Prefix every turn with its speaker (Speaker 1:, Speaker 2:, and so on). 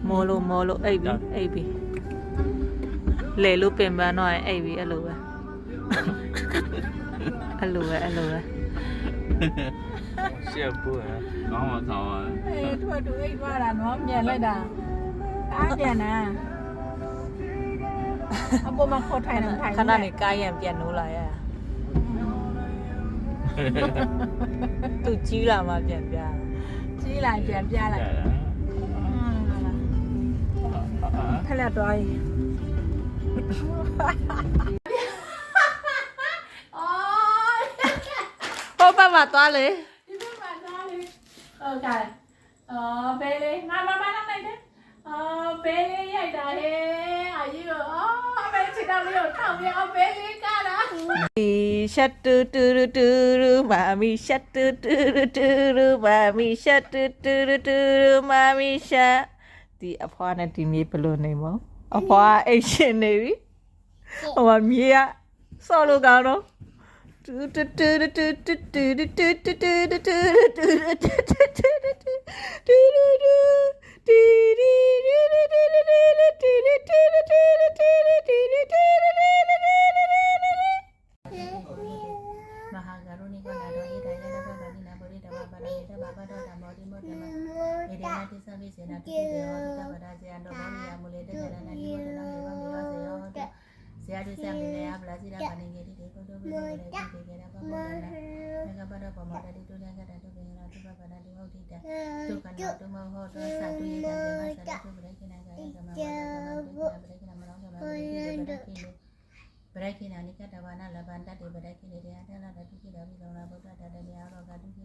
Speaker 1: molo ab le lu pin ban no ai ab အဲ့လိုပဲ
Speaker 2: ရှက်ဖို့ဟဲ့ကောင်းပါဆောင်ပါ
Speaker 3: သူကသူအိတ်သွားတာနော်မြန်လိုက်တာအားပြန်တာအပေါ်မှာခေါ်ထိုင်နေထိုင်
Speaker 1: ခဏနေကားရံပြန်နိုးလာရသူကြီးလာမှပြန်ပြ
Speaker 3: ကြီးလိုက်ပြန်ပြလိုက်ဖက်လက်သွားရင်အော်
Speaker 1: ဟိုဘက်မှာသွားလေ
Speaker 3: ဒီဘက်မှာသွားလေဟုတ်ကဲ့အော်ဘယ်လေးငါမမလောက်နိုင်တယ်အော်ဘယ်လေးရိုက်တာဟဲ့အာကြီးရောအော်ဘယ်ချစ်တော်လေးကိုထောက်ပြအောင်ဘယ်လေးကတာ
Speaker 1: ရှတ်တူတူတူတူမာမီရှတ်တူတူတူတူမာမီရှတ်တူတူတူမာမီရှတ်ဒီအဖွားနဲ့ဒီမြေဘလို့နေမောအဖွားအိတ်ရှင်နေပြီဟိုမှာမြေကစော်လို့ကောင်းတော့တူတူတူတူတူတူတူတူတူတူတူတူ
Speaker 3: မဟာကရုဏိကနာတော်ဤတိုင်းလည်းဘာဘာနိနာပုရိတဝပါရမေတဘာဘတော်ဓမ္မောတိမောတမဧဒေနာတိသံဝိစေနာတိတေဟောတဗ္ဗဒါဇယံတော်ဘောရိယမူလေတတရဏတိဝတနာမေဝမေဝစေယောတုဇယတိသံမေနယပလာစီရပါနေငေတိတေဘုဒ္ဓဝိမေတိတေကေရပမောတနာမေကပရပမောတတိတုလကတတုကေနာတုပပဒတိဟုတ်တိတတုကနောတုမောဟောတောသတုယေတံဇမသတုပရိကိနာကာယကမ္မဝါဒကမ္မပရိကိနာမနောကမ္မဝိတေပရိကိနေပရိကိနာနိကတဝနာလဗန္တတေပရိကိနေတရားတလာတတုကိတော်ဘိလောနာဘုဒ္ဓတတတရားရောကတုကိ